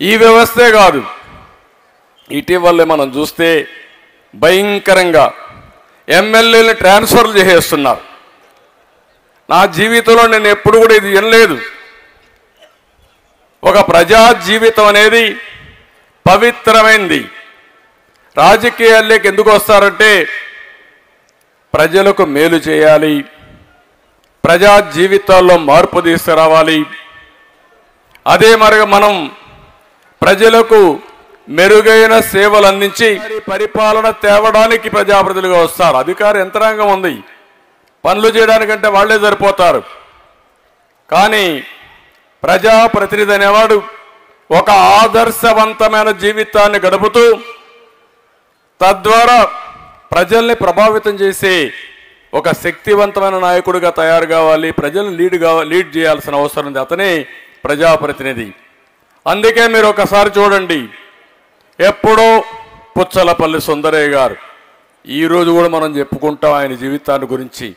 ఈ వ్యవస్థే కాదు, ఇటీవలే మనం చూస్తే భయంకరంగా ఎమ్మెల్యేలను ట్రాన్స్ఫర్లు చేసేస్తున్నారు. నా జీవితంలో నేను ఎప్పుడు కూడా ఇది వినలేదు. ఒక ప్రజా జీవితం అనేది పవిత్రమైంది. రాజకీయాల్లోకి ఎందుకు వస్తారంటే ప్రజలకు మేలు చేయాలి, ప్రజా జీవితాల్లో మార్పు తీసుకురావాలి. అదే మరిగా మనం ప్రజలకు మెరుగైన సేవలు అందించి పరిపాలన తేవడానికి ప్రజాప్రతినిధులుగా వస్తారు. అధికార యంత్రాంగం ఉంది, పనులు చేయడానికంటే వాళ్లే సరిపోతారు. కానీ ప్రజాప్రతినిధి అనేవాడు ఒక ఆదర్శవంతమైన జీవితాన్ని గడుపుతూ తద్వారా ప్రజల్ని ప్రభావితం చేసే ఒక శక్తివంతమైన నాయకుడిగా తయారు కావాలి. ప్రజలను లీడ్ చేయాల్సిన అవసరం ఉంది. అతనే ప్రజాప్రతినిధి. అందుకే మీరు ఒకసారి చూడండి, ఎప్పుడో పుచ్చలపల్లి సుందరయ్య గారు, ఈరోజు కూడా మనం చెప్పుకుంటాం ఆయన జీవితాన్ని గురించి.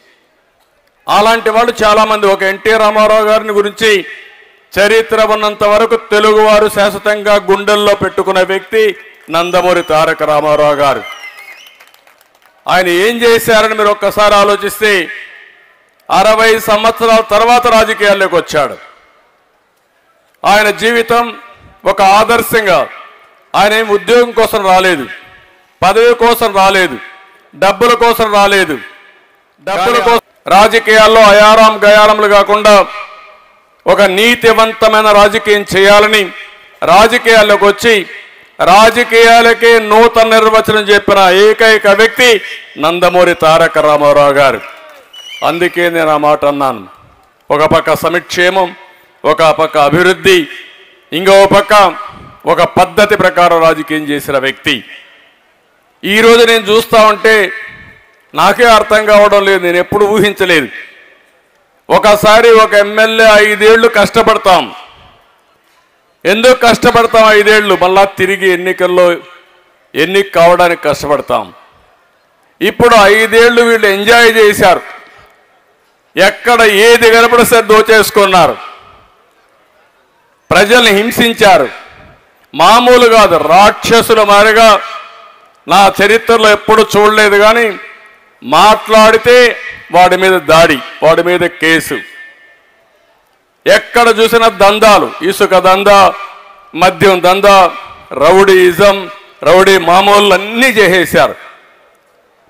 అలాంటి వాళ్ళు చాలామంది. ఒక ఎన్టీ రామారావు గారిని గురించి చరిత్ర ఉన్నంత వరకు తెలుగువారు శాశ్వతంగా గుండెల్లో పెట్టుకున్న వ్యక్తి నందమూరి తారక రామారావు గారు. ఆయన ఏం చేశారని మీరు ఒక్కసారి ఆలోచిస్తే 60 సంవత్సరాల తర్వాత రాజకీయాల్లోకి వచ్చాడు. ఆయన జీవితం ఒక ఆదర్శంగా. ఆయన ఏం ఉద్యోగం కోసం రాలేదు, పదవి కోసం రాలేదు, డబ్బుల కోసం రాలేదు. డబ్బుల కోసం రాజకీయాల్లో అయారాం గయారములు కాకుండా ఒక నీతివంతమైన రాజకీయం చేయాలని రాజకీయాల్లోకి వచ్చి రాజకీయాలకే నూతన నిర్వచనం చెప్పిన ఏకైక వ్యక్తి నందమూరి తారక రామారావు గారు. అందుకే నేను ఆ మాట అన్నాను. ఒక పక్క సంక్షేమం, ఒక పక్క అభివృద్ధి, ఇంకో పక్క ఒక పద్ధతి ప్రకారం రాజకీయం చేసిన వ్యక్తి. ఈరోజు నేను చూస్తా ఉంటే నాకే అర్థం కావడం లేదు. నేను ఎప్పుడు ఊహించలేదు. ఒకసారి ఒక ఎమ్మెల్యే 5 ఏళ్ళు కష్టపడతాం. ఎందుకు కష్టపడతాం? 5 ఏళ్ళు మళ్ళా తిరిగి ఎన్నిక కావడానికి కష్టపడతాం. ఇప్పుడు 5 ఏళ్ళు వీళ్ళు ఎంజాయ్ చేశారు. ఎక్కడ ఏది కనపడిస్తే దోచేసుకున్నారు, ప్రజల్ని హింసించారు. మామూలు కాదు, రాక్షసుల మారిగా నా చరిత్రలో ఎప్పుడు చూడలేదు. కానీ మాట్లాడితే వాడి మీద దాడి, వాడి మీద కేసు. ఎక్కడ చూసినా దందాలు, ఇసుక దందా, మద్యం దందా, రౌడీయిజం, రౌడీ మామూలు అన్నీ చేసేశారు.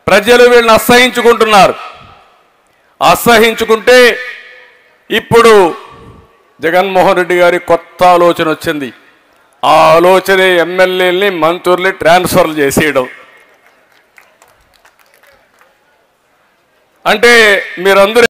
ప్రజలు వీళ్ళని అసహించుకుంటున్నారు. అసహించుకుంటే ఇప్పుడు జగన్మోహన్ రెడ్డి గారి కొత్త ఆలోచన వచ్చింది. ఆ ఆలోచనే ఎమ్మెల్యేలని మంత్రుల్ని ట్రాన్స్ఫర్లు చేసేయడం. అంటే మీరందరూ